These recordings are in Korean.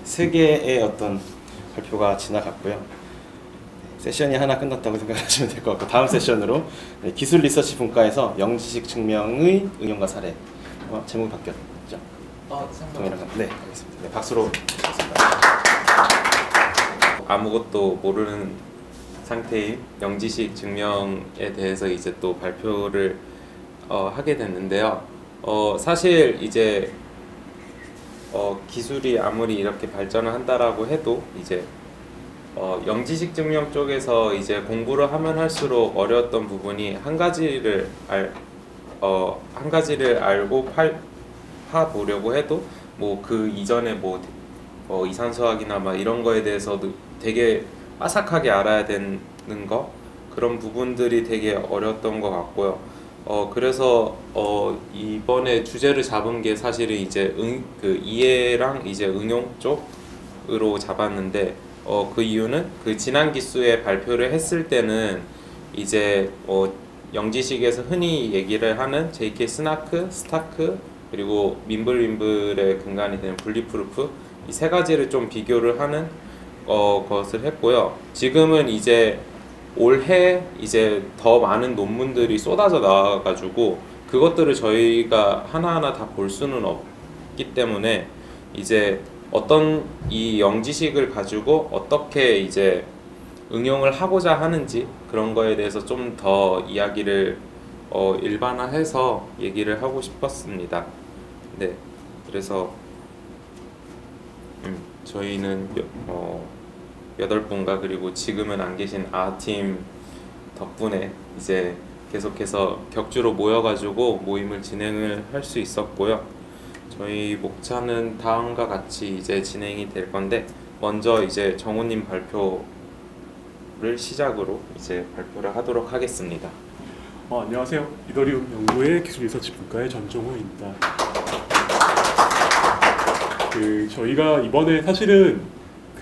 세 개의 어떤 발표가 지나갔고요. 세션이 하나 끝났다고 생각하시면 될 것 같고, 다음 세션으로 기술 리서치 분과에서 영지식 증명의 응용과 사례. 제목이 바뀌었죠? 네, 알겠습니다. 네, 박수로 시작하겠습니다. 아무것도 모르는 상태인 영지식 증명에 대해서 이제 또 발표를 하게 됐는데요. 사실 이제 기술이 아무리 이렇게 발전을 한다라고 해도 이제 영지식 증명 쪽에서 이제 공부를 하면 할수록 어려웠던 부분이 한 가지를 알고 파보려고 해도 뭐 그 이전에 뭐 이산수학이나 막 이런 거에 대해서도 되게 빠삭하게 알아야 되는 거, 그런 부분들이 되게 어려웠던 것 같고요. 그래서 이번에 주제를 잡은 게 사실은 이제 그 이해랑 이제 응용 쪽으로 잡았는데, 그 이유는 그 지난 기수에 발표를 했을 때는 이제 영지식에서 흔히 얘기를 하는 JK 스나크, 스타크, 그리고 민블 근간이 되는 분리프루프, 이 세 가지를 좀 비교를 하는 것을 했고요. 지금은 이제 올해 이제 더 많은 논문들이 쏟아져 나와가지고 그것들을 저희가 하나하나 다 볼 수는 없기 때문에 이제 어떤 이 영지식을 가지고 어떻게 이제 응용을 하고자 하는지 그런 거에 대해서 좀 더 이야기를 일반화해서 얘기를 하고 싶었습니다. 네, 그래서 저희는 8분과 그리고 지금은 안 계신 아팀 덕분에 이제 계속해서 격주로 모여가지고 모임을 진행을 할 수 있었고요. 저희 목차는 다음과 같이 이제 진행이 될 건데, 먼저 이제 정우님 발표를 시작으로 이제 발표를 하도록 하겠습니다. 안녕하세요. 이더리움 연구의 기술 리서치 분과의 전종호입니다. 저희가 이번에 사실은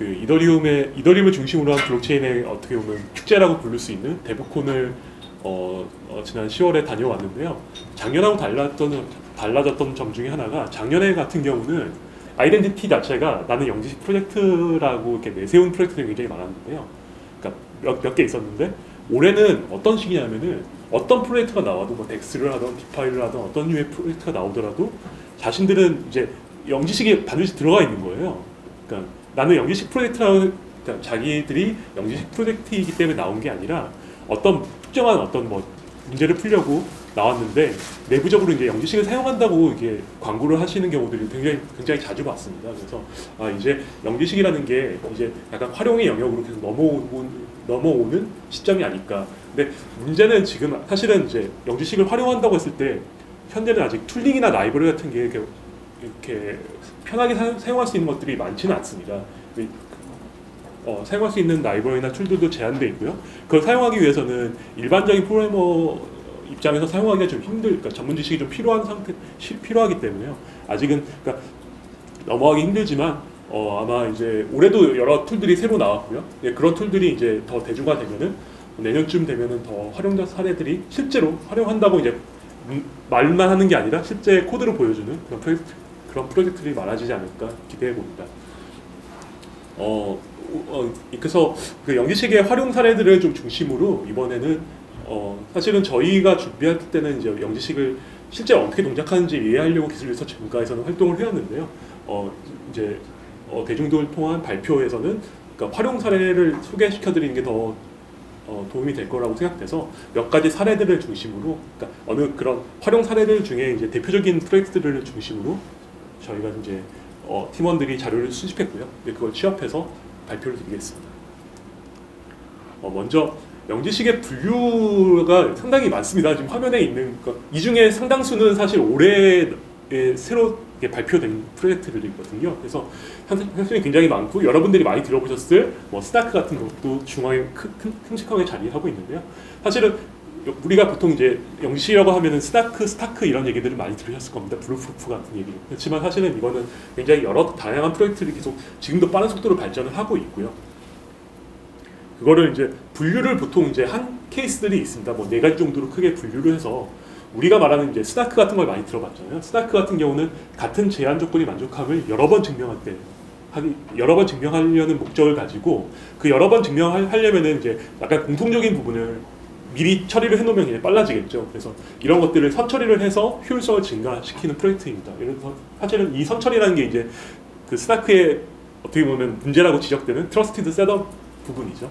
이더리움을 중심으로 한 블록체인의 어떻게 보면 축제라고 부를 수 있는 데브콘을 지난 10월에 다녀왔는데요. 작년하고 달라졌던 점 중에 하나가, 작년에 같은 경우는 아이덴티티 자체가 나는 영지식 프로젝트라고 이렇게 내세운 프로젝트들이 굉장히 많았는데요. 그러니까 몇 개 있었는데, 올해는 어떤 식이냐면은 어떤 프로젝트가 나와도 뭐 덱스를 하던 디파이를 하던 어떤 류의 프로젝트가 나오더라도 자신들은 이제 영지식이 반드시 들어가 있는 거예요. 그러니까 나는 영지식 프로젝트라고, 그러니까 자기들이 영지식 프로젝트이기 때문에 나온 게 아니라 어떤 특정한 어떤 뭐 문제를 풀려고 나왔는데 내부적으로 이제 영지식을 사용한다고 이게 광고를 하시는 경우들이 굉장히 자주 봤습니다. 그래서 이제 영지식이라는 게 이제 약간 활용의 영역으로 계속 넘어오는 시점이 아닐까. 근데 문제는 지금 사실은 이제 영지식을 활용한다고 했을 때 현재는 아직 툴링이나 라이브러리 같은 게 이렇게 편하게 사용할 수 있는 것들이 많지는 않습니다. 사용할 수 있는 라이브러리나 툴들도 제한되어 있고요. 그걸 사용하기 위해서는 일반적인 프로그래머 입장에서 사용하기가 좀 그러니까 전문 지식이 좀 필요하기 때문에요. 아직은 그러니까 넘어가기 힘들지만 아마 이제 올해도 여러 툴들이 새로 나왔고요. 그런 툴들이 이제 더 대중화되면은 내년쯤 되면은 더 활용자 사례들이 실제로 활용한다고 이제 말만 하는 게 아니라 실제 코드로 보여주는 그런 프로젝트들이 많아지지 않을까 기대해 봅니다. 그래서 그 영지식의 활용 사례들을 좀 중심으로 이번에는 사실은 저희가 준비할 때는 이제 영지식을 실제 어떻게 동작하는지 이해하려고 기술 리서치 분과에서는 활동을 해왔는데요. 이제 대중들을 통한 발표에서는 그러니까 활용 사례를 소개시켜 드리는 게 더 도움이 될 거라고 생각돼서 몇 가지 사례들을 중심으로, 그러니까 어느 그런 활용 사례들 중에 이제 대표적인 프로젝트들을 중심으로 저희가 이제 팀원들이 자료를 수집했고요. 그걸 취합해서 발표를 드리겠습니다. 먼저 영지식의 분류가 상당히 많습니다. 지금 화면에 있는 이 중에 상당수는 사실 올해 새로 발표된 프로젝트들이거든요. 그래서 상당히 굉장히 많고 여러분들이 많이 들어보셨을 뭐 스타크 같은 것도 중앙에 큼직하게 자리하고 있는데요. 사실은 우리가 보통 이제 영지식이라고 하면은 스타크 이런 얘기들을 많이 들으셨을 겁니다. 블루프루프 같은 얘기. 그렇지만 사실은 이거는 굉장히 여러 다양한 프로젝트들이 계속 지금도 빠른 속도로 발전을 하고 있고요. 그거를 이제 분류를 보통 이제 한 케이스들이 있습니다. 뭐 4가지 정도로 크게 분류를 해서, 우리가 말하는 이제 스타크 같은 걸 많이 들어봤잖아요. 스타크 같은 경우는 같은 제한 조건이 만족함을 여러 번 증명할 때 여러 번 증명하려는 목적을 가지고 그 여러 번 증명하려면은 이제 약간 공통적인 부분을 미리 처리를 해놓으면 이제 빨라지겠죠. 그래서 이런 것들을 선처리를 해서 효율성을 증가시키는 프로젝트입니다. 예를 들어서 사실은 이 선처리라는 게 이제 그 스타크의 어떻게 보면 문제라고 지적되는 트러스티드 셋업 부분이죠.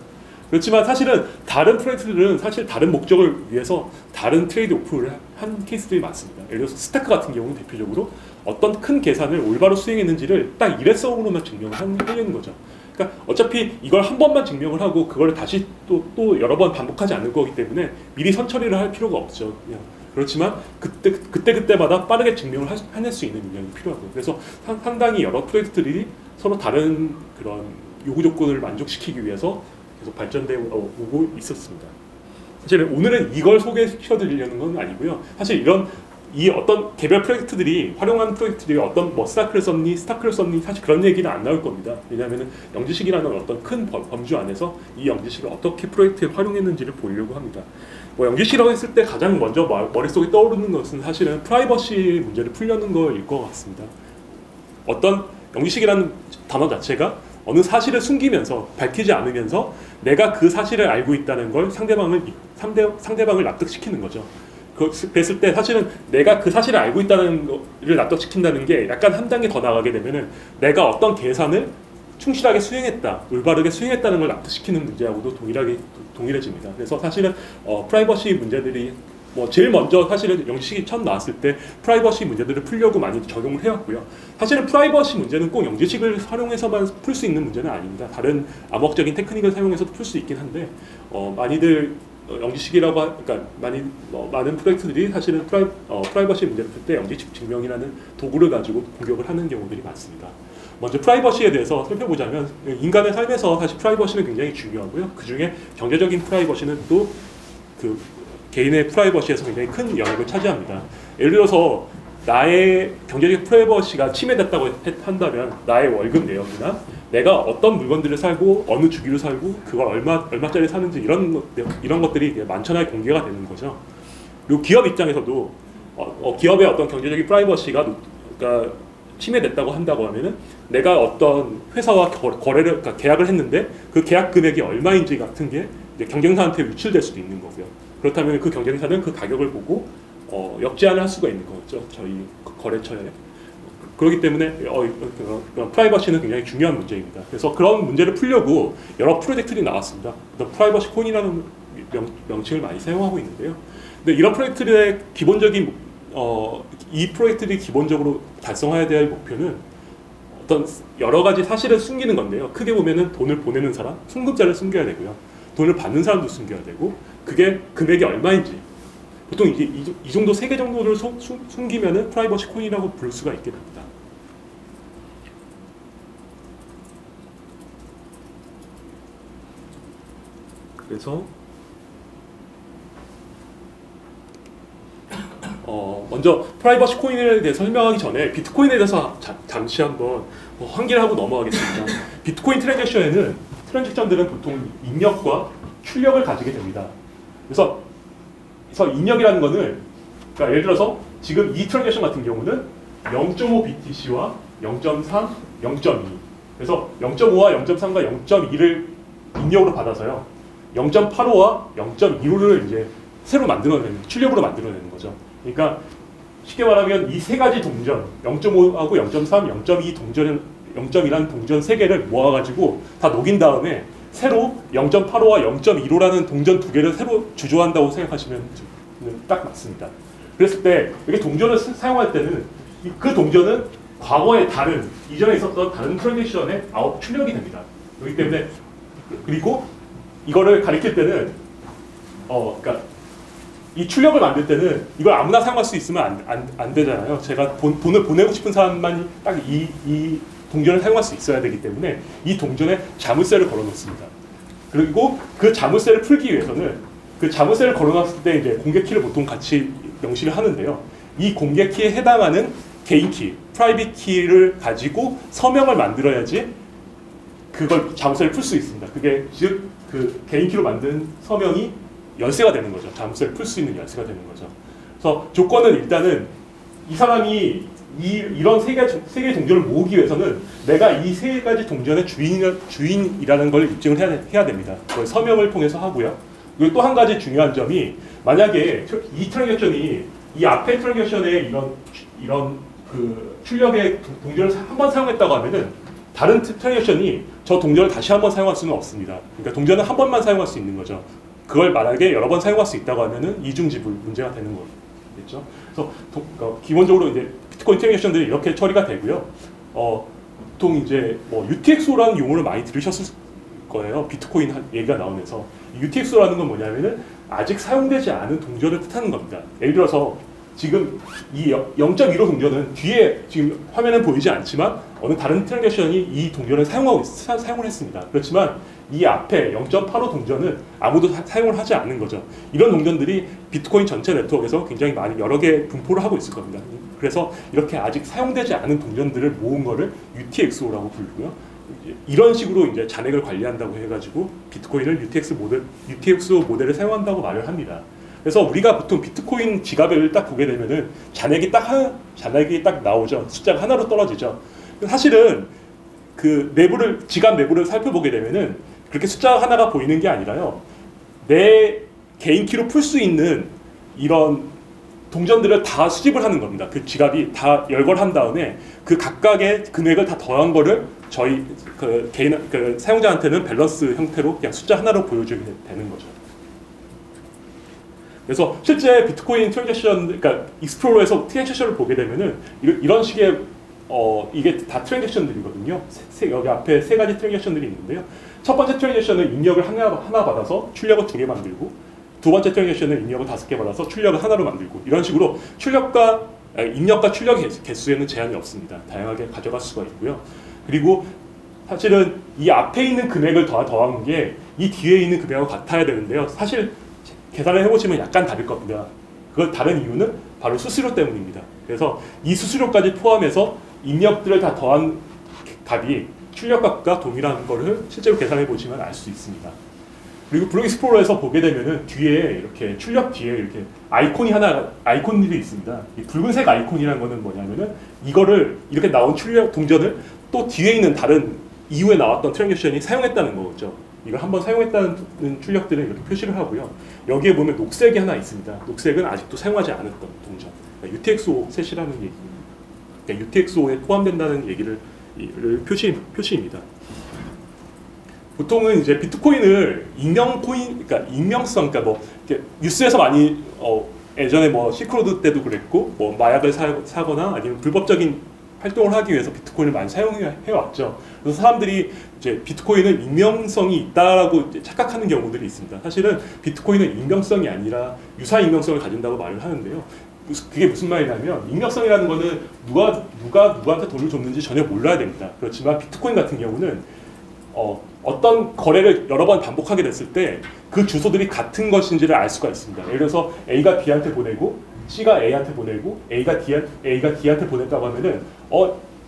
그렇지만 사실은 다른 프로젝트들은 사실 다른 목적을 위해서 다른 트레이드 오프를 한 케이스들이 많습니다. 예를 들어서 스타크 같은 경우는 대표적으로 어떤 큰 계산을 올바로 수행했는지를 딱 일회성으로만 증명을 하려는 거죠. 그러니까 어차피 이걸 한 번만 증명을 하고 그걸 다시 또 여러 번 반복하지 않을 거기 때문에 미리 선처리를 할 필요가 없죠. 그냥. 그렇지만 그때마다 빠르게 증명을 해낼 수 있는 능력이 필요하고요. 그래서 상당히 여러 프로젝트들이 서로 다른 그런 요구 조건을 만족시키기 위해서 계속 발전되어 오고 있었습니다. 사실 오늘은 이걸 소개시켜드리려는 건 아니고요. 사실 이 어떤 개별 프로젝트들이 활용하는 프로젝트들이 어떤 뭐 스타크를 썼니 사실 그런 얘기는 안 나올 겁니다. 왜냐하면 영지식이라는 어떤 큰 범주 안에서 이 영지식을 어떻게 프로젝트에 활용했는지를 보려고 합니다. 뭐 영지식이라고 했을 때 가장 먼저 머릿속에 떠오르는 것은 사실은 프라이버시 문제를 풀려는 거일 것 같습니다. 어떤 영지식이라는 단어 자체가 어느 사실을 숨기면서 밝히지 않으면서 내가 그 사실을 알고 있다는 걸 상대방을 납득시키는 거죠. 그랬을 때 사실은 내가 그 사실을 알고 있다는 것을 납득시킨다는 게 약간 한 단계 더 나가게 되면은 내가 어떤 계산을 충실하게 수행했다, 올바르게 수행했다는 걸 납득시키는 문제하고도 동일해집니다. 그래서 사실은 프라이버시 문제들이 뭐 제일 먼저 사실은 영지식이 처음 나왔을 때 프라이버시 문제들을 풀려고 많이 적용을 해왔고요. 사실은 프라이버시 문제는 꼭 영지식을 활용해서만 풀 수 있는 문제는 아닙니다. 다른 암흑적인 테크닉을 사용해서도 풀 수 있긴 한데 많이들 영지식이라고 그러니까 많은 프로젝트들이 사실은 프라이버시 문제를 풀 때 영지식 증명이라는 도구를 가지고 공격을 하는 경우들이 많습니다. 먼저 프라이버시에 대해서 살펴보자면 인간의 삶에서 사실 프라이버시는 굉장히 중요하고요. 그 중에 경제적인 프라이버시는 또 그 개인의 프라이버시에서 굉장히 큰 영역을 차지합니다. 예를 들어서 나의 경제적 프라이버시가 침해됐다고 한다면 나의 월급 내역이나 내가 어떤 물건들을 살고 어느 주기로 살고 그걸 얼마짜리 사는지 이런 것들이 만천하에 공개가 되는 거죠. 그리고 기업 입장에서도 기업의 어떤 경제적인 프라이버시가 그러니까 침해됐다고 한다고 하면은 내가 어떤 회사와 그러니까 계약을 했는데 그 계약 금액이 얼마인지 같은 게 이제 경쟁사한테 유출될 수도 있는 거고요. 그렇다면 그 경쟁사는 그 가격을 보고 역제한을 할 수가 있는 거죠. 저희 거래처에. 그렇기 때문에 프라이버시는 굉장히 중요한 문제입니다. 그래서 그런 문제를 풀려고 여러 프로젝트들이 나왔습니다. 프라이버시 코인이라는 명칭을 많이 사용하고 있는데요. 근데 이런 프로젝트들의 기본적인 이 프로젝트들이 기본적으로 달성해야 될 목표는 어떤 여러 가지 사실을 숨기는 건데요. 크게 보면은 돈을 보내는 사람, 송금자를 숨겨야 되고요. 돈을 받는 사람도 숨겨야 되고 그게 금액이 얼마인지 보통 이제 이 정도 3개 정도를 숨기면은 프라이버시 코인이라고 부를 수가 있게 됩니다. 그래서 먼저 프라이버시 코인에 대해서 설명하기 전에 비트코인에 대해서 잠시 한번 환기를 하고 넘어가겠습니다. 비트코인 트랜잭션들은 보통 입력과 출력을 가지게 됩니다. 그래서 입력이라는 거는 그러니까 예를 들어서 지금 이 트랜잭션 같은 경우는 0.5 BTC와 0.3, 0.2 그래서 0.5와 0.3과 0.2를 입력으로 받아서요 0.85와 0.15를 이제 새로 만들어내는 출력으로 만들어내는 거죠. 그러니까 쉽게 말하면 이 세 가지 동전 0.5하고 0.3, 0.2 동전 0.2라는 동전 3개를 모아가지고 다 녹인 다음에 새로 0.85와 0.15라는 동전 2개를 새로 주조한다고 생각하시면 딱 맞습니다. 그랬을 때 이렇게 동전을 사용할 때는 그 동전은 과거에 이전에 있었던 다른 트랜잭션의 출력이 됩니다. 그렇기 때문에 그리고 이거를 가리킬 때는 그러니까 이 출력을 만들 때는 이걸 아무나 사용할 수 있으면 안 되잖아요. 제가 돈을 보내고 싶은 사람만 딱 이 동전을 사용할 수 있어야 되기 때문에 이 동전에 자물쇠를 걸어 놓습니다. 그리고 그 자물쇠를 풀기 위해서는 그 자물쇠를 걸어 놨을 때 이제 공개 키를 보통 같이 명시를 하는데요. 이 공개 키에 해당하는 개인 키, 프라이빗 키를 가지고 서명을 만들어야지 그걸 자물쇠를 풀 수 있습니다. 그게 즉 그 개인 키로 만든 서명이 열쇠가 되는 거죠. 자물쇠를 풀 수 있는 열쇠가 되는 거죠. 그래서 조건은 일단은 이 사람이 이런 세 개의 동전을 모으기 위해서는 내가 이 세 가지 동전의 주인이라는 걸 입증을 해야 됩니다. 그걸 서명을 통해서 하고요. 그리고 또 한 가지 중요한 점이 만약에 이 트랜잭션이 이 앞에 트랜잭션에 이런 그 출력의 동전을 한 번 사용했다고 하면은 다른 트랜잭션이 저 동전을 다시 한 번 사용할 수는 없습니다. 그러니까 동전은 한 번만 사용할 수 있는 거죠. 그걸 만약에 여러 번 사용할 수 있다고 하면은 이중지불 문제가 되는 거겠죠. 그래서 기본적으로 이제 비트코인 트랜잭션들이 이렇게 처리가 되고요. 보통 이제 뭐 UTXO라는 용어를 많이 들으셨을 거예요. 비트코인 얘기가 나오면서 UTXO라는 건 뭐냐면은 아직 사용되지 않은 동전을 뜻하는 겁니다. 예를 들어서 지금 이 0.15 동전은 뒤에 지금 화면에 보이지 않지만 어느 다른 트랜잭션이 이 동전을 사용을 했습니다. 그렇지만 이 앞에 0.85 동전은 아무도 사용을 하지 않는 거죠. 이런 동전들이 비트코인 전체 네트워크에서 굉장히 많이 여러 개 분포를 하고 있을 겁니다. 그래서 이렇게 아직 사용되지 않은 동전들을 모은 거를 UTXO라고 부르고요. 이런 식으로 이제 잔액을 관리한다고 해가지고 비트코인을 UTXO 모델을 사용한다고 말을 합니다. 그래서 우리가 보통 비트코인 지갑을 딱 보게 되면은 잔액이 딱 나오죠. 숫자가 하나로 떨어지죠. 사실은 그 지갑 내부를 살펴보게 되면은 그렇게 숫자 하나가 보이는 게 아니라요. 내 개인 키로 풀 수 있는 이런 동전들을 다 수집을 하는 겁니다. 그 지갑이 다 열거한 다음에 그 각각의 금액을 다 더한 거를 저희 그 사용자한테는 밸런스 형태로 그냥 숫자 하나로 보여주게 되는 거죠. 그래서 실제 비트코인 트랜잭션, 그러니까 익스플로러에서 트랜잭션을 보게 되면은 이런 식의 이게 다 트랜잭션들이거든요. 여기 앞에 세 가지 트랜잭션들이 있는데요. 첫 번째 트랜잭션은 입력을 하나 받아서 출력을 2개 만들고, 두 번째 트랜잭션은 입력을 5개 받아서 출력을 하나로 만들고, 이런 식으로 입력과 출력 개수에는 제한이 없습니다. 다양하게 가져갈 수가 있고요. 그리고 사실은 이 앞에 있는 금액을 더한 게 이 뒤에 있는 금액과 같아야 되는데요. 사실 계산을 해보시면 약간 다를 겁니다. 그걸 다른 이유는 바로 수수료 때문입니다. 그래서 이 수수료까지 포함해서 입력들을 다 더한 값이 출력값과 동일한 거를 실제로 계산해 보시면 알 수 있습니다. 그리고 블록 익스플로러에서 보게 되면은 뒤에 이렇게 출력 뒤에 이렇게 아이콘들이 있습니다. 이 붉은색 아이콘이라는 거는 뭐냐면은 이거를 이렇게 나온 출력 동전을 또 뒤에 있는 다른 이후에 나왔던 트랜잭션이 사용했다는 거죠. 이걸 한번 사용했다는 출력들은 이렇게 표시를 하고요. 여기에 보면 녹색이 하나 있습니다. 녹색은 아직도 사용하지 않았던 동전. 그러니까 UTXO 셋이라는 얘기입니다. 그러니까 UTXO에 포함된다는 얘기를 표시입니다. 보통은 이제 비트코인을 그러니까 익명성, 그러니까 뭐 뉴스에서 많이 예전에 뭐 실크로드 때도 그랬고, 뭐 마약을 사거나 아니면 불법적인 활동을 하기 위해서 비트코인을 많이 사용해 왔죠. 그래서 사람들이 이제 비트코인은 익명성이 있다라고 착각하는 경우들이 있습니다. 사실은 비트코인은 익명성이 아니라 유사 익명성을 가진다고 말을 하는데요. 그게 무슨 말이냐면 익명성이라는 거는 누가 누구한테 돈을 줬는지 전혀 몰라야 됩니다. 그렇지만 비트코인 같은 경우는 어떤 거래를 여러 번 반복하게 됐을 때 그 주소들이 같은 것인지를 알 수가 있습니다. 예를 들어서 A가 B한테 보내고 C가 A한테 보내고 A가 D한테 보냈다고 하면은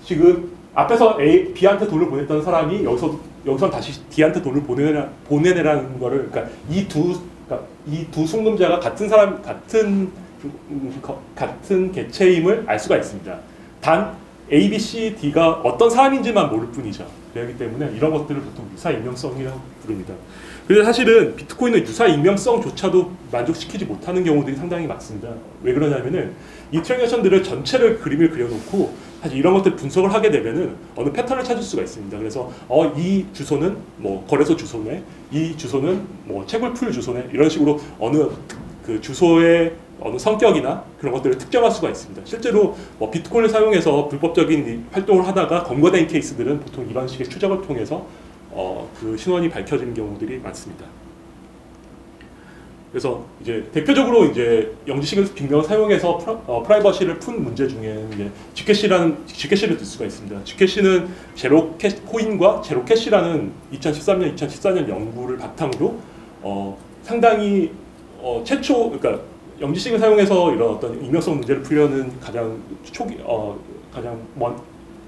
지금 앞에서 B한테 돈을 보냈던 사람이 여기서 다시 D한테 돈을 보내라는 거를, 그러니까 이 두 송금자가 같은 개체임을 알 수가 있습니다. 단 A, B, C, D가 어떤 사람인지만 모를 뿐이죠. 그렇기 때문에 이런 것들을 보통 유사 익명성이라고 부릅니다. 그래서 사실은 비트코인은 유사 익명성조차도 만족시키지 못하는 경우들이 상당히 많습니다. 왜 그러냐면은 이 트랜잭션들을 전체를 그림을 그려놓고 사실 이런 것들 분석을 하게 되면은 어느 패턴을 찾을 수가 있습니다. 그래서 이 주소는 뭐 거래소 주소네, 이 주소는 뭐 채굴풀 주소네, 이런 식으로 어느 그 주소의 어느 성격이나 그런 것들을 특정할 수가 있습니다. 실제로 뭐 비트코인을 사용해서 불법적인 활동을 하다가 검거된 케이스들은 보통 이런 식의 추적을 통해서 그 신원이 밝혀지는 경우들이 많습니다. 그래서 이제 대표적으로 이제 영지식 증명을 사용해서 프라이버시를 푼 문제 중에 이제 G캐시를 들 수가 있습니다. G캐시는 코인과 제로캐시라는 2013년 연구를 바탕으로 상당히 그러니까 영지식을 사용해서 이런 어떤 익명성 문제를 풀려는 가장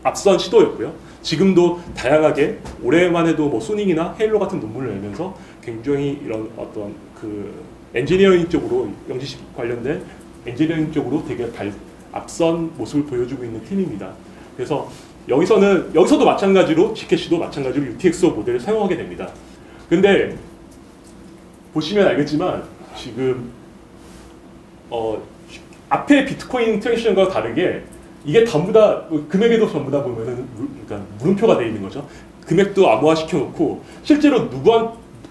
앞선 시도였고요. 지금도 다양하게 올해만 해도 뭐 수닝이나 헤일로 같은 논문을 내면서 굉장히 이런 어떤 그 엔지니어링 쪽으로 영지식 관련된 엔지니어링 쪽으로 되게 앞선 모습을 보여주고 있는 팀입니다. 그래서 여기서도 마찬가지로 G캐시도 마찬가지로 UTXO 모델을 사용하게 됩니다. 근데 보시면 알겠지만 지금 앞에 비트코인 트랜잭션과 다르게 이게 전부 다 금액에도 전부 다 보면은 그러니까 물음표가 되어 있는 거죠. 금액도 암호화 시켜놓고 실제로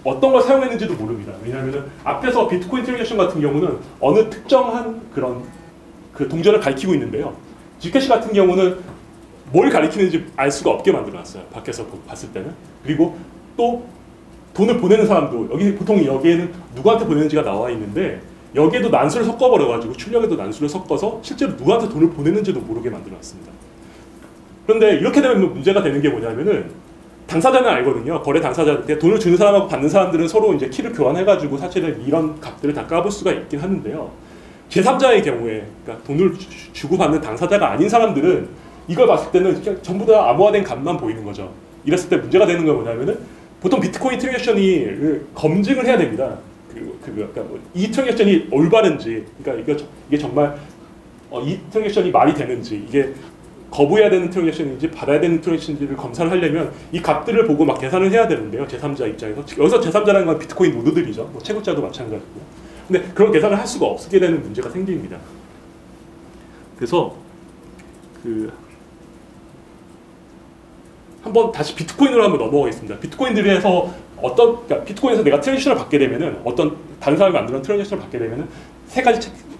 어떤 걸 사용했는지도 모릅니다. 왜냐하면 앞에서 비트코인 트랜잭션 같은 경우는 어느 특정한 그런 그 동전을 가리키고 있는데요. G캐시 같은 경우는 뭘 가리키는지 알 수가 없게 만들어놨어요. 밖에서 봤을 때는. 그리고 또 돈을 보내는 사람도 보통 여기에는 누구한테 보내는지가 나와 있는데 여기에도 난수를 섞어버려가지고 출력에도 난수를 섞어서 실제로 누구한테 돈을 보내는지도 모르게 만들어놨습니다. 그런데 이렇게 되면 문제가 되는 게 뭐냐면은 당사자는 알거든요. 거래 당사자한테 돈을 주는 사람하고 받는 사람들은 서로 이제 키를 교환해가지고 사실은 이런 값들을 다 까볼 수가 있긴 하는데요. 제3자의 경우에 그러니까 돈을 주고 받는 당사자가 아닌 사람들은 이걸 봤을 때는 전부 다 암호화된 값만 보이는 거죠. 이랬을 때 문제가 되는 건 뭐냐면은 보통 비트코인 트랜잭션이 검증을 해야 됩니다. 그러니까 이 트랜잭션이 올바른지, 그러니까 이게 정말 이 트랜잭션이 말이 되는지, 이게 거부해야 되는 트랜잭션인지 받아야 되는 트랜잭션인지를 검사를 하려면 이 값들을 보고 막 계산을 해야 되는데요. 제3자 입장에서. 여기서 제3자라는 건 비트코인 노드들이죠. 뭐 채굴자도 마찬가지고. 근데 그런 계산을 할 수가 없게 되는 문제가 생깁니다. 그래서 한번 다시 비트코인으로 한번 넘어가겠습니다. 비트코인들에서 그러니까 비트코인에서 내가 트랜잭션을 받게 되면은 어떤 다른 사람이 만드는 트랜잭션을 받게 되면은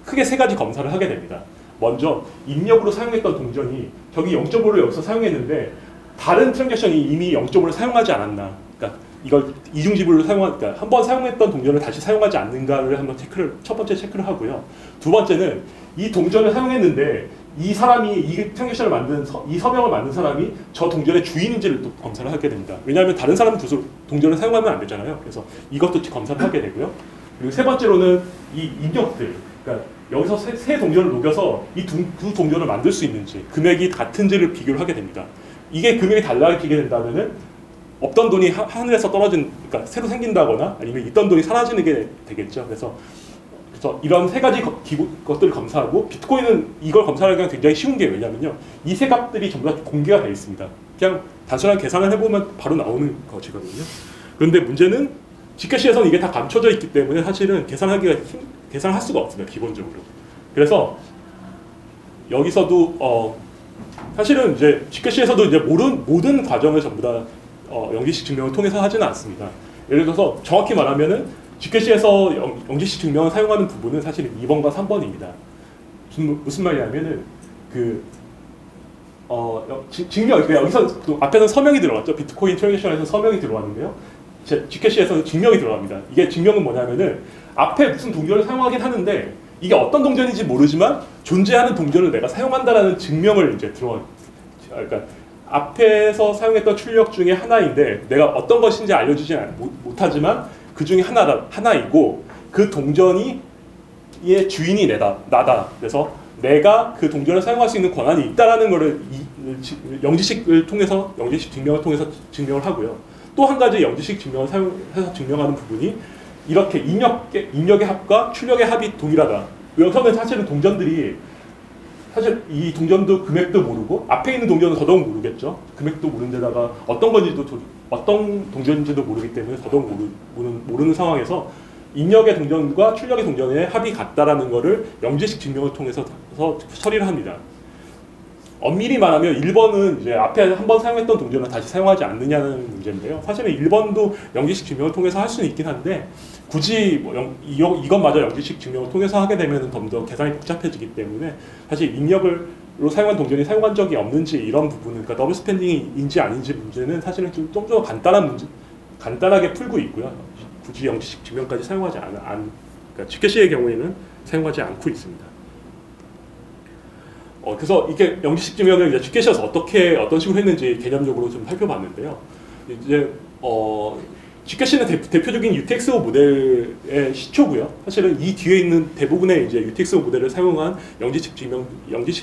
크게 세 가지 검사를 하게 됩니다. 먼저 입력으로 사용했던 동전이 저기 0.5를 여기서 사용했는데 다른 트랜잭션이 이미 0.5를 사용하지 않았나, 그러니까 이걸 이중지불로 그러니까 한번 사용했던 동전을 다시 사용하지 않는가를 한번 첫 번째 체크를 하고요. 두 번째는 이 동전을 사용했는데 이 사람이 이 트랜잭션을 이 서명을 만든 사람이 저 동전의 주인인지를 또 검사를 하게 됩니다. 왜냐하면 다른 사람 동전을 사용하면 안 되잖아요. 그래서 이것도 검사를 하게 되고요. 그리고 세 번째로는 이 입력들, 그러니까 여기서 세 동전을 녹여서 이 두 동전을 만들 수 있는지, 금액이 같은지를 비교를 하게 됩니다. 이게 금액이 달라지게 된다면은 없던 돈이 하늘에서 그러니까 새로 생긴다거나 아니면 있던 돈이 사라지는 게 되겠죠. 그래서 이런 세 가지 것들을 검사하고, 비트코인은 이걸 검사하기가 굉장히 쉬운 게 왜냐면요, 이 세 값들이 전부 다 공개가 되어 있습니다. 그냥 단순한 계산을 해보면 바로 나오는 것이거든요. 그런데 문제는 G캐시에서는 이게 다 감춰져 있기 때문에 사실은 계산할 수가 없습니다, 기본적으로. 그래서 여기서도 사실은 이제 G캐시에서도 이제 모든 과정을 전부 다 영지식 증명을 통해서 하지는 않습니다. 예를 들어서 정확히 말하면은 G캐시에서 영지식 증명을 사용하는 부분은 사실 2번과 3번입니다. 무슨 말이냐면은 여기서 또 앞에는 서명이 들어갔죠. 비트코인 트랜잭션에서 서명이 들어왔는데요. G캐시에서는 증명이 들어갑니다. 이게 증명은 뭐냐면은 앞에 무슨 동전을 사용하긴 하는데 이게 어떤 동전인지 모르지만 존재하는 동전을 내가 사용한다라는 증명을 이제 그러니까 앞에서 사용했던 출력 중에 하나인데 내가 어떤 것인지 알려주지 못하지만 그 중에 하나이고 그 동전이 의 주인이 나다. 그래서 내가 그 동전을 사용할 수 있는 권한이 있다라는 것을 영지식 증명을 통해서 증명을 하고요. 또 한 가지 영지식 증명을 사용해서 증명하는 부분이 이렇게 입력의 합과 출력의 합이 동일하다. 여기서는 사실은 동전들이 사실 이 동전도 금액도 모르고 앞에 있는 동전은 더더욱 모르겠죠. 금액도 모르는 데다가 어떤 동전인지도 모르기 때문에 더더욱 모르는 상황에서 입력의 동전과 출력의 동전의 합이 같다라는 것을 영지식 증명을 통해서 처리를 합니다. 엄밀히 말하면 1번은 이제 앞에 한번 사용했던 동전을 다시 사용하지 않느냐는 문제인데요. 사실은 1번도 영지식 증명을 통해서 할 수는 있긴 한데 굳이 이것마저 영지식 증명을 통해서 하게 되면 좀 더 계산이 복잡해지기 때문에 사실 입력으로 사용한 동전이 사용한 적이 없는지 이런 부분은, 그러니까 더블 스펜딩인지 아닌지 문제는 사실은 좀 더 간단하게 풀고 있고요. 굳이 영지식 증명까지 사용하지 그러니까 G캐시의 경우에는 사용하지 않고 있습니다. 그래서 이게 영지식 증명을 이제 G캐시에서 어떤 식으로 했는지 개념적으로 좀 살펴봤는데요. 이제 G캐시는 대표적인 UTXO 모델의 시초고요. 사실은 이 뒤에 있는 대부분의 이제 UTXO 모델을 사용한 영지식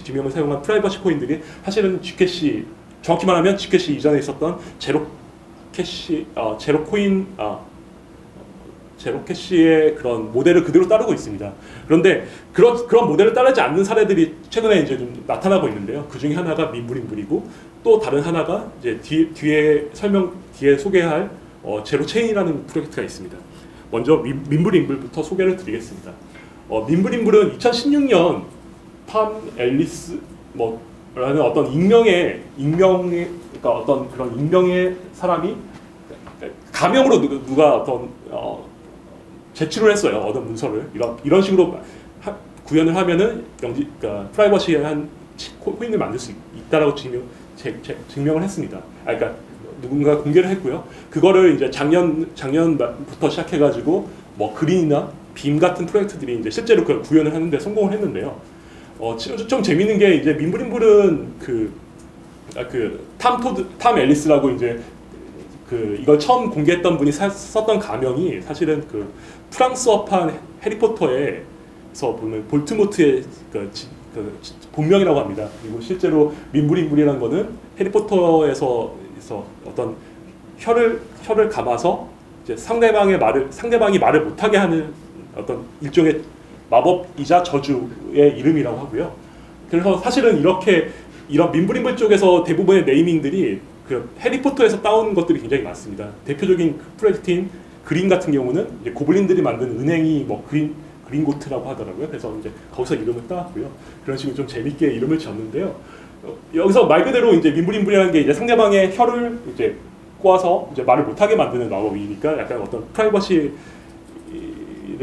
증명을 사용한 프라이버시 코인들이 사실은 G캐시, 정확히 말하면 G캐시 이전에 있었던 제로 제로 캐시의 그런 모델을 그대로 따르고 있습니다. 그런데 그런 모델을 따르지 않는 사례들이 최근에 이제 좀 나타나고 있는데요. 그 중에 하나가 민불인불이고 또 다른 하나가 이제 뒤에 소개할 제로 체인이라는 프로젝트가 있습니다. 먼저 민불인불부터 소개를 드리겠습니다. 민불인불은 2016년 탐 앨리스 라는 어떤 익명의 그러니까 어떤 그런 익명의 사람이 가명으로 누가 어떤 제출을 했어요. 어떤 문서를 이런 식으로 구현을 하면은 그러니까 프라이버시에 한 코인을 만들 수 있다라고 증명을 했습니다. 그러니까 누군가 공개를 했고요. 그거를 이제 작년부터 시작해가지고 뭐 그린이나 빔 같은 프로젝트들이 이제 실제로 그걸 구현을 하는데 성공을 했는데요. 좀 재밌는 게 이제 민불인불은 탐 앨리스라고 이제 이걸 처음 공개했던 분이 썼던 가명이 사실은 그 프랑스어판 해리포터에서 보면 볼트모트의 본명이라고 합니다. 그리고 실제로 민불인불이라는 거는 해리포터에서 어떤 혀를 감아서 이제 상대방이 말을 못하게 하는 어떤 일종의 마법이자 저주의 이름이라고 하고요. 그래서 사실은 이런 민불인불 쪽에서 대부분의 네이밍들이 그 해리포터에서 따온 것들이 굉장히 많습니다. 대표적인 프로젝트인 그린 같은 경우는 이제 고블린들이 만든 은행이 뭐 그린고트라고 하더라고요. 그래서 이제 거기서 이름을 따왔고요. 그런 식으로 좀 재밌게 이름을 지었는데요. 여기서 말 그대로 이제 민불인불이라는 게 이제 상대방의 혀를 이제 꼬아서 이제 말을 못하게 만드는 마법이니까 약간 어떤 프라이버시를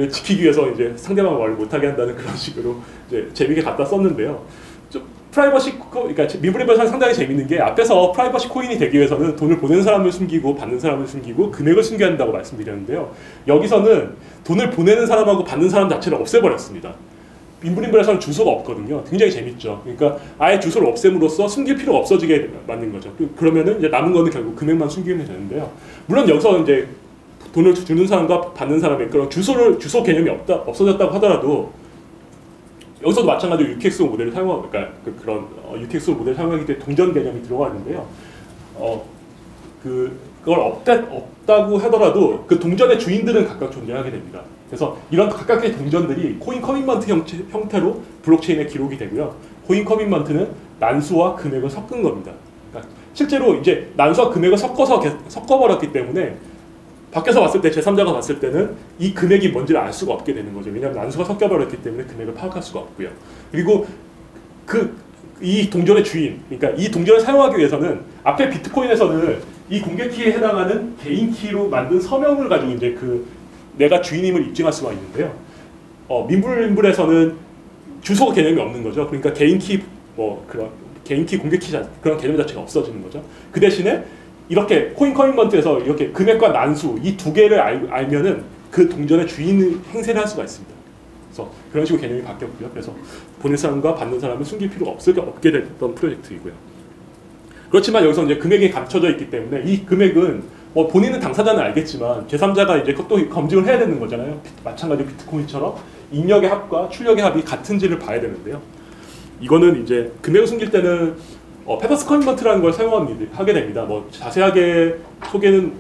지키기 위해서 이제 상대방 말을 못하게 한다는 그런 식으로 이제 재밌게 갖다 썼는데요. 그러니까 민불인불은 상당히 재밌는 게 앞에서 프라이버시 코인이 되기 위해서는 돈을 보내는 사람을 숨기고 받는 사람을 숨기고 금액을 숨겨야 한다고 말씀드렸는데요. 여기서는 돈을 보내는 사람하고 받는 사람 자체를 없애버렸습니다. 민불인불에서는 주소가 없거든요. 굉장히 재밌죠. 그러니까 아예 주소를 없앰으로써 숨길 필요가 없어지게 만든 거죠. 그러면은 이제 남은 거는 결국 금액만 숨기면 되는데요. 물론 여기서 이제 돈을 주는 사람과 받는 사람의 그런 주소 개념이 없어졌다고 하더라도 여기서도 마찬가지로 UTXO 모델을 그러니까 그런 UTXO 모델을 사용하기 때문에 동전 개념이 들어가는데요. 그걸 없다고 하더라도 그 동전의 주인들은 각각 존재하게 됩니다. 그래서 이런 각각의 동전들이 코인 커밋먼트 형태로 블록체인에 기록이 되고요. 코인 커밋먼트는 난수와 금액을 섞은 겁니다. 그러니까 실제로 이제 난수와 금액을 섞어버렸기 때문에 밖에서 봤을 때 제3자가 봤을 때는 이 금액이 뭔지를 알 수가 없게 되는 거죠. 왜냐하면 난수가 섞여버렸기 때문에 금액을 파악할 수가 없고요. 그리고 이 동전의 주인, 그러니까 이 동전을 사용하기 위해서는 앞에 비트코인에서는 이 공개 키에 해당하는 개인 키로 만든 서명을 가지고 이제 내가 주인임을 입증할 수가 있는데요. 민불인불에서는 주소 개념이 없는 거죠. 그러니까 개인 키 개인 키 공개 키 그런 개념 자체가 없어지는 거죠. 그 대신에 이렇게 코인 커밋먼트에서 이렇게 금액과 난수 이 두 개를 알면은 그 동전의 주인을 행세를 할 수가 있습니다. 그래서 그런 식으로 개념이 바뀌었고요. 그래서 보낼 사람과 받는 사람을 숨길 필요가 없게 됐던 프로젝트이고요. 그렇지만 여기서 이제 금액이 감춰져 있기 때문에 이 금액은 본인은 당사자는 알겠지만 제3자가 이제 또 검증을 해야 되는 거잖아요. 마찬가지로 비트코인처럼 입력의 합과 출력의 합이 같은지를 봐야 되는데요. 이거는 이제 금액을 숨길 때는 페더스 커밋먼트라는 걸 사용하게 됩니다. 자세하게 소개는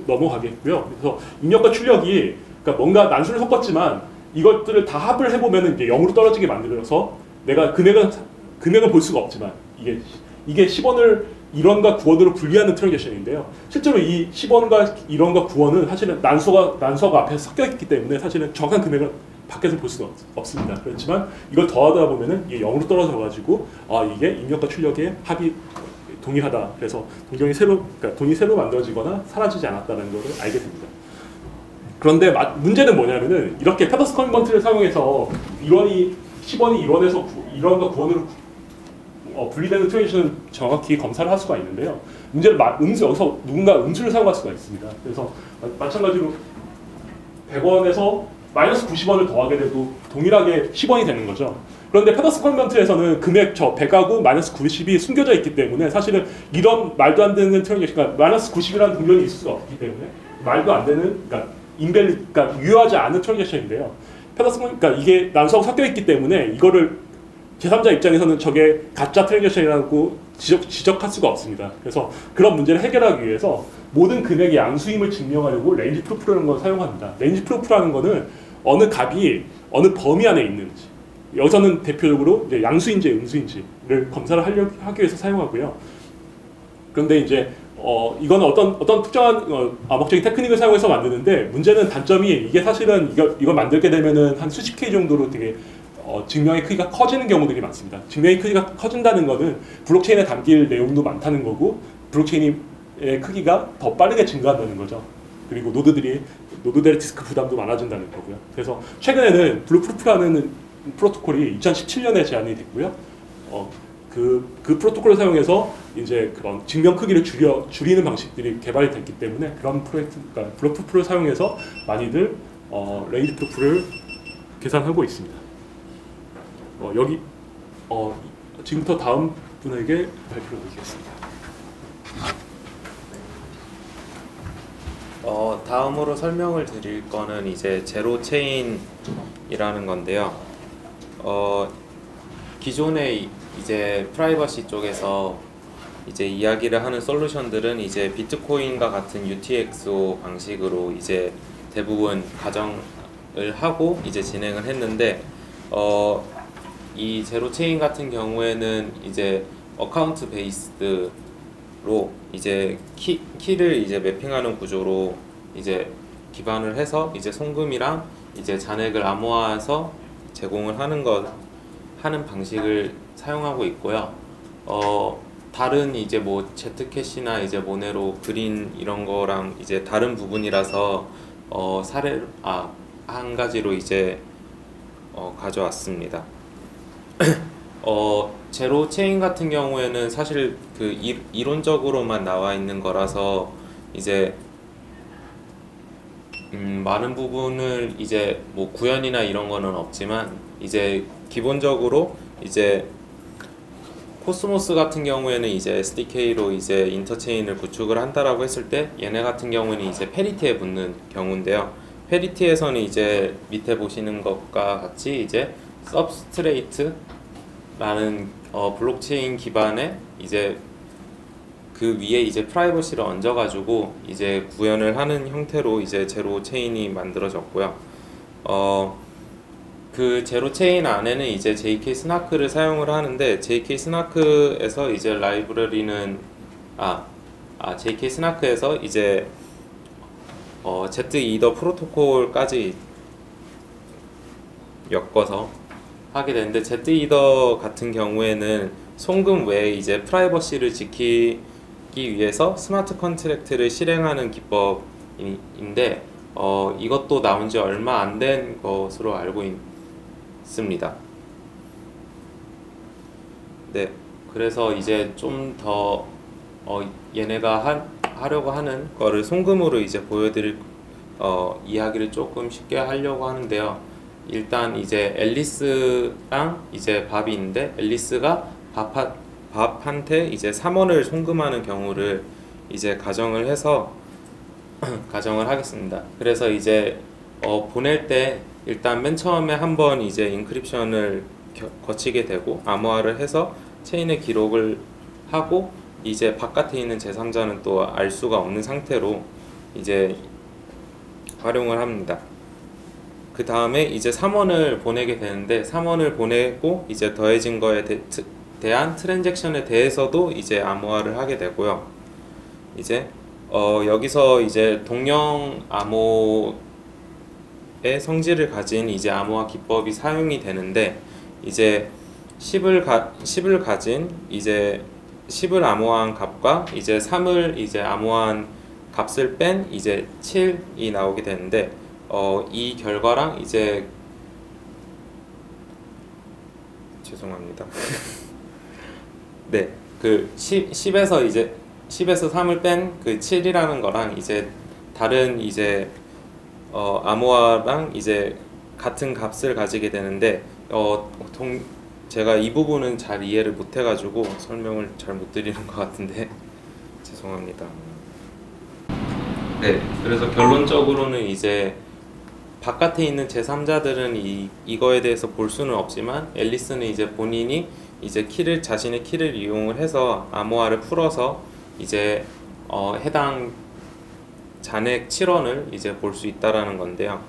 넘어가겠고요. 그래서 입력과 출력이 그러니까 뭔가 난수를 섞었지만 이것들을 다 합을 해보면 이제 0으로 떨어지게 만들어서 내가 금액은 볼 수가 없지만 이게 10원을 1원과 9원으로 분리하는 트랜잭션인데요. 실제로 이 10원과 1원과 9원은 사실은 난수가 앞에 섞여 있기 때문에 사실은 정확한 금액을 밖에서 볼 수가 없습니다. 그렇지만 이걸 더하다 보면은 이게 0으로 떨어져가지고 이게 입력과 출력의 합이 동일하다. 그래서 그러니까 돈이 새로 만들어지거나 사라지지 않았다는 것을 알게 됩니다. 그런데 문제는 뭐냐면은 이렇게 페더스 커밋먼트를 사용해서 10원이 1원에서 1원과 9원으로 분리되는 트랜잭션을 정확히 검사를 할 수가 있는데요. 문제는 여기서 누군가 음수를 사용할 수가 있습니다. 그래서 마찬가지로 100원에서 마이너스 90원을 더하게 돼도 동일하게 10원이 되는 거죠. 그런데 페더스 커밋먼트에서는 금액 100하고 마이너스 90이 숨겨져 있기 때문에 사실은 이런 말도 안 되는 트랜잭션, 그러니까 마이너스 90이라는 동전이 있을 수가 없기 때문에 말도 안 되는, 그러니까 유효하지 않은 트랜잭션인데요. 그러니까 이게 난수하고 섞여 있기 때문에 이거를 제3자 입장에서는 저게 가짜 트랜잭션이라고 지적할 수가 없습니다. 그래서 그런 문제를 해결하기 위해서 모든 금액의 양수임을 증명하려고 레인지 프루프라는 걸 사용합니다. 레인지 프루프라는 거는 어느 값이 어느 범위 안에 있는지, 여기서는 대표적으로 이제 양수인지 음수인지를 검사를 하기 위해서 사용하고요. 그런데 이제 이거는 어떤 특정한 암호적인 테크닉을 사용해서 만드는데, 문제는 단점이 이게 사실은 이걸 만들게 되면은 한 수십 K 정도로 되게 증명의 크기가 커지는 경우들이 많습니다. 증명의 크기가 커진다는 것은 블록체인에 담길 내용도 많다는 거고, 블록체인의 크기가 더 빠르게 증가한다는 거죠. 그리고 노드들의 디스크 부담도 많아진다는 거고요. 그래서 최근에는 블루프루프라는 프로토콜이 2017년에 제안이 됐고요. 그 프로토콜을 사용해서 이제 그런 증명 크기를 줄이는 방식들이 개발이 됐기 때문에 그런 그러니까 블루프루프를 사용해서 많이들 레인지 프루프를 계산하고 있습니다. 지금부터 다음 분에게 발표를 드리겠습니다. 다음으로 설명을 드릴 거는 이제 제로 체인이라는 건데요. 기존의 이제 프라이버시 쪽에서 이제 이야기를 하는 솔루션들은 이제 비트코인과 같은 UTXO 방식으로 이제 대부분 가정을 하고 이제 진행을 했는데, 이 제로 체인 같은 경우에는 이제 어카운트 베이스드로 이제 키를 이제 매핑하는 구조로 이제 기반을 해서 이제 송금이랑 이제 잔액을 암호화해서 제공을 하는 방식을 사용하고 있고요. 다른 이제 뭐 제트캐시나 이제 모네로 그린 이런 거랑 이제 다른 부분이라서 한 가지로 이제 가져왔습니다. 제로 체인 같은 경우에는 사실 그 이론적으로만 나와 있는 거라서 이제 많은 부분을 이제 뭐 구현이나 이런 거는 없지만, 이제 기본적으로 이제 코스모스 같은 경우에는 이제 SDK로 이제 인터체인을 구축을 한다라고 했을 때, 얘네 같은 경우는 이제 페리티에 붙는 경우인데요. 페리티에서는 이제 밑에 보시는 것과 같이 이제 서브스트레이트라는 블록체인 기반의 이제 그 위에 이제 프라이버시를 얹어가지고 이제 구현을 하는 형태로 이제 제로 체인이 만들어졌고요. 그 제로 체인 안에는 이제 JK 스나크를 사용을 하는데, JK 스나크에서 이제 라이브러리는 JK 스나크에서 이제 Z 이더 프로토콜까지 엮어서 하게 되는데, Z 이더 같은 경우에는 송금 외에 이제 프라이버시를 지키기 위해서 스마트 컨트랙트를 실행하는 기법인데, 이것도 나온 지 얼마 안 된 것으로 알고 있습니다. 네, 그래서 이제 좀 더 얘네가 하려고 하는 거를 송금으로 이제 보여드릴 이야기를 조금 쉽게 하려고 하는데요. 일단 이제 앨리스랑 이제 밥이 있는데, 앨리스가 밥한테 이제 3원을 송금하는 경우를 이제 가정을 해서 가정을 하겠습니다. 그래서 이제 보낼 때 일단 맨 처음에 한번 이제 인크립션을 거치게 되고 암호화를 해서 체인에 기록을 하고, 이제 바깥에 있는 제3자는 또 알 수가 없는 상태로 이제 활용을 합니다. 그 다음에 이제 3원을 보내게 되는데, 3원을 보내고 이제 더해진 거에 대한 트랜잭션에 대해서도 이제 암호화를 하게 되고요. 이제 여기서 이제 동령 암호의 성질을 가진 이제 암호화 기법이 사용이 되는데, 이제 10을 가진 이제 10을 암호화한 값과 이제 3을 이제 암호화한 값을 뺀 이제 7이 나오게 되는데, 이 결과랑 이제 죄송합니다. 네, 그 10에서 이제 10에서 3을 뺀 그 7이라는 거랑 이제 다른 이제 암호화랑 이제 같은 값을 가지게 되는데, 제가 이 부분은 잘 이해를 못 해가지고 설명을 잘 못 드리는 것 같은데 죄송합니다. 네, 그래서 결론적으로는 이제 바깥에 있는 제3자들은 이거에 대해서 볼 수는 없지만, 앨리스는 이제 본인이 이제 자신의 키를 이용을 해서 암호화를 풀어서 이제 해당 잔액 7원을 이제 볼 수 있다라는 건데요.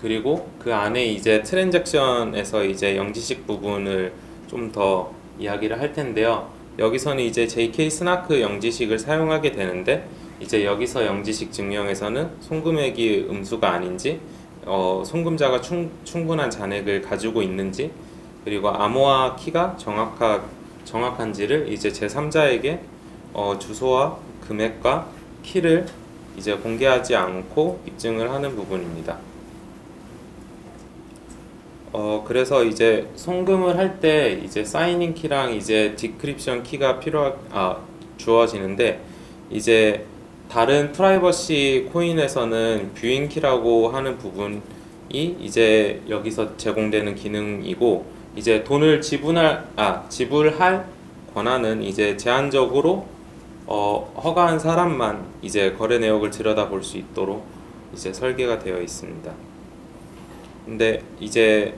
그리고 그 안에 이제 트랜잭션에서 이제 영지식 부분을 좀 더 이야기를 할 텐데요. 여기서는 이제 JK 스나크 영지식을 사용하게 되는데, 이제 여기서 영지식 증명에서는 송금액이 음수가 아닌지, 송금자가 충분한 잔액을 가지고 있는지, 그리고 암호화 키가 정확한지를 이제 제3자에게 주소와 금액과 키를 이제 공개하지 않고 입증을 하는 부분입니다. 그래서 이제 송금을 할 때 이제 사이닝 키랑 이제 디크립션 키가 주어지는데, 이제 다른 프라이버시 코인에서는 뷰잉 키라고 하는 부분이 이제 여기서 제공되는 기능이고, 이제 돈을 지불할 권한은 이제 제한적으로 허가한 사람만 이제 거래 내역을 들여다볼 수 있도록 이제 설계가 되어 있습니다. 근데 이제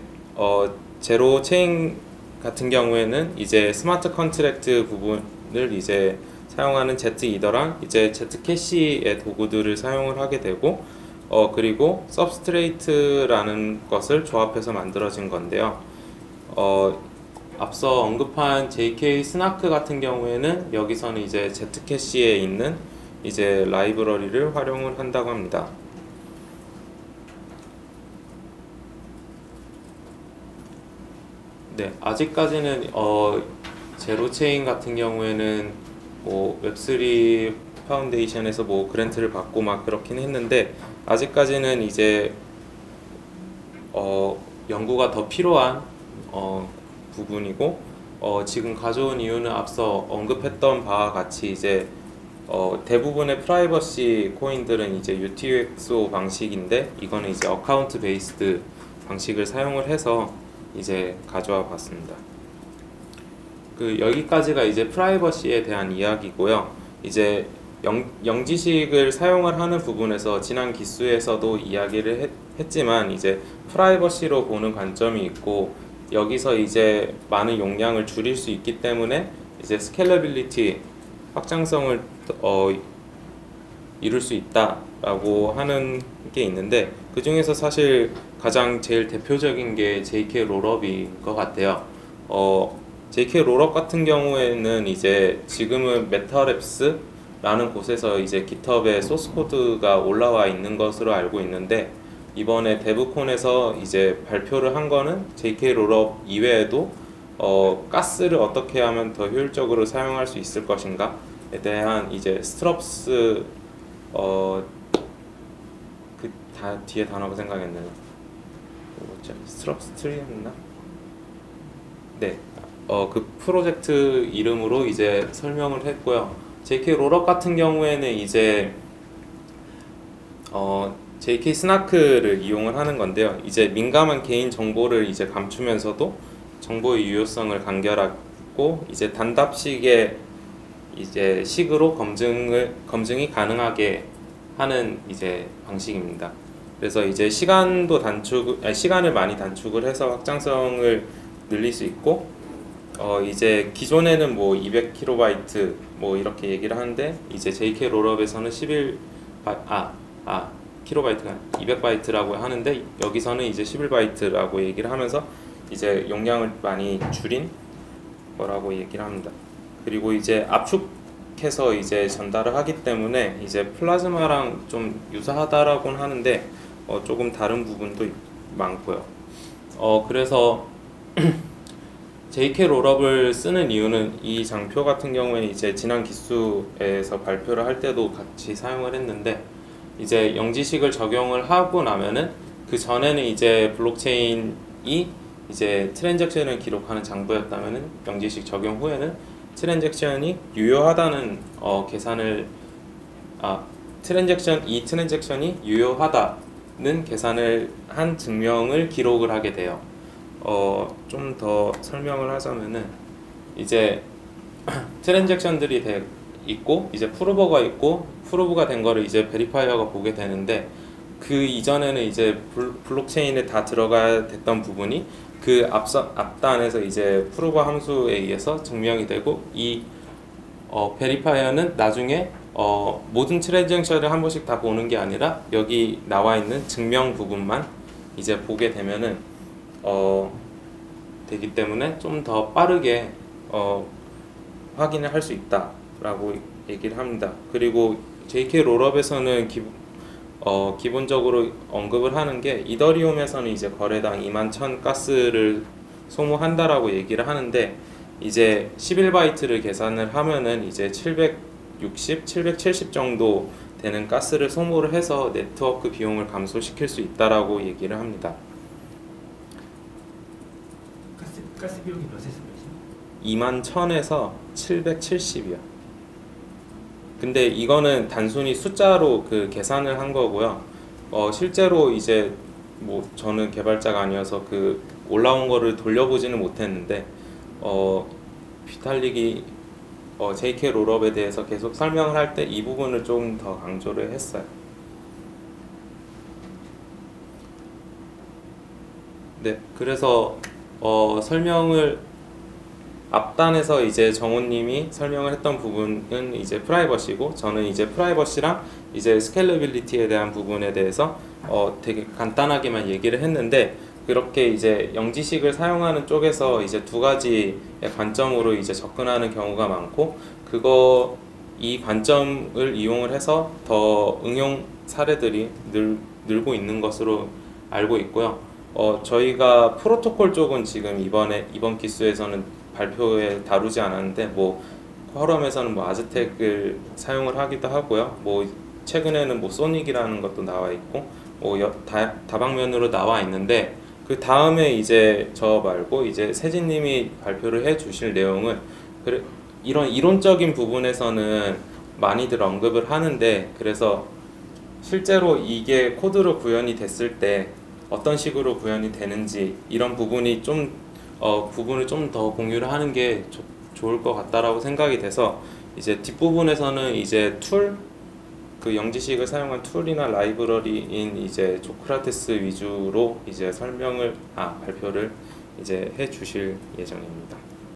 제로 체인 같은 경우에는 이제 스마트 컨트랙트 부분을 이제 사용하는 Z-이더랑 이제 Z-캐시의 도구들을 사용을 하게 되고, 그리고 서브스트레이트라는 것을 조합해서 만들어진 건데요. 앞서 언급한 JK 스나크 같은 경우에는 여기서는 이제 Z-캐시에 있는 이제 라이브러리를 활용을 한다고 합니다. 네, 아직까지는 제로체인 같은 경우에는 뭐 웹3 파운데이션에서 뭐 그랜트를 받고 막 그렇긴 했는데, 아직까지는 이제 연구가 더 필요한 부분이고, 지금 가져온 이유는 앞서 언급했던 바와 같이 이제 대부분의 프라이버시 코인들은 이제 UTXO 방식인데, 이거는 이제 어카운트 베이스드 방식을 사용을 해서 이제 가져와 봤습니다. 여기까지가 이제 프라이버시에 대한 이야기고요. 이제 영지식을 사용을 하는 부분에서 지난 기수에서도 이야기를 했지만, 이제 프라이버시로 보는 관점이 있고, 여기서 이제 많은 용량을 줄일 수 있기 때문에 이제 스케일러빌리티, 확장성을 이룰 수 있다라고 하는 게 있는데, 그 중에서 사실 가장 제일 대표적인 게 JK 롤업인 것 같아요. JK 롤업 같은 경우에는 이제 지금은 메타랩스라는 곳에서 이제 GitHub에 소스 코드가 올라와 있는 것으로 알고 있는데, 이번에 데브콘에서 이제 발표를 한 거는 JK 롤업 이외에도 가스를 어떻게 하면 더 효율적으로 사용할 수 있을 것인가에 대한 이제 스트럽스 뒤에 단어가 생각했네요. 뭐였죠? 스트럽스트리였나? 네, 그 프로젝트 이름으로 이제 설명을 했고요. JK 롤업 같은 경우에는 이제 JK 스나크를 이용을 하는 건데요. 이제 민감한 개인 정보를 이제 감추면서도 정보의 유효성을 간결하고 이제 단답식의 이제 식으로 검증이 가능하게 하는 이제 방식입니다. 그래서 이제 시간을 많이 단축을 해서 확장성을 늘릴 수 있고, 이제 기존에는 뭐 200KB 뭐 이렇게 얘기를 하는데, 이제 JK 롤업에서는 킬로바이트가 200바이트라고 하는데, 여기서는 이제 11바이트라고 얘기를 하면서 이제 용량을 많이 줄인 거라고 얘기를 합니다. 그리고 이제 압축해서 이제 전달을 하기 때문에 이제 플라즈마랑 좀 유사하다라고는 하는데 조금 다른 부분도 많고요. 그래서 JK 롤업을 쓰는 이유는, 이 장표 같은 경우에는 이제 지난 기수에서 발표를 할 때도 같이 사용을 했는데, 이제 영지식을 적용을 하고 나면은, 그 전에는 이제 블록체인이 이제 트랜잭션을 기록하는 장부였다면은, 영지식 적용 후에는 트랜잭션이 유효하다는 트랜잭션이 유효하다는 계산을 한 증명을 기록을 하게 돼요. 좀 더 설명을 하자면은, 이제 트랜잭션들이 있고, 이제 프루버가 있고, 프루브가 된 거를 이제 베리파이어가 보게 되는데, 그 이전에는 이제 블록체인에 다 들어가야 됐던 부분이 그 앞단에서 이제 프로버 함수에 의해서 증명이 되고 이 베리파이어는 나중에 모든 트랜잭션을 한 번씩 다 보는 게 아니라 여기 나와 있는 증명 부분만 이제 보게 되면은 되기 때문에 좀 더 빠르게 확인을 할 수 있다라고 얘기를 합니다. 그리고 JK 롤업에서는 기본적으로 언급을 하는 게 이더리움에서는 이제 거래당 21,000 가스를 소모한다라고 얘기를 하는데 이제 11바이트를 계산을 하면은 이제 760, 770 정도 되는 가스를 소모를 해서 네트워크 비용을 감소시킬 수 있다라고 얘기를 합니다. 가스 비용이 몇에서 몇이요? 21,000에서 770이요. 근데 이거는 단순히 숫자로 그 계산을 한 거고요. 실제로 이제 뭐 저는 개발자가 아니어서 그 올라온 거를 돌려보지는 못했는데 비탈릭이 JK 롤업에 대해서 계속 설명을 할 때 이 부분을 좀 더 강조를 했어요. 네, 그래서 설명을 앞단에서 이제 정호님이 설명을 했던 부분은 이제 프라이버시고 저는 이제 프라이버시랑 이제 스케일러빌리티에 대한 부분에 대해서 되게 간단하게만 얘기를 했는데 그렇게 이제 영지식을 사용하는 쪽에서 이제 두 가지의 관점으로 이제 접근하는 경우가 많고 이 관점을 이용을 해서 더 응용 사례들이 늘고 있는 것으로 알고 있고요. 저희가 프로토콜 쪽은 지금 이번 기수에서는 발표에 다루지 않았는데 뭐 포럼에서는 뭐 아즈텍을 사용을 하기도 하고요. 뭐 최근에는 뭐 소닉이라는 것도 나와 있고 뭐 다방면으로 나와 있는데 그 다음에 이제 저 말고 이제 세진님이 발표를 해주실 내용은 이런 이론적인 부분에서는 많이들 언급을 하는데 그래서 실제로 이게 코드로 구현이 됐을 때 어떤 식으로 구현이 되는지 이런 부분이 부분을 좀 더 공유를 하는 게 좋을 것 같다라고 생각이 돼서 이제 뒷부분에서는 이제 그 영지식을 사용한 툴이나 라이브러리인 이제 조크라테스 위주로 이제 발표를 이제 해 주실 예정입니다.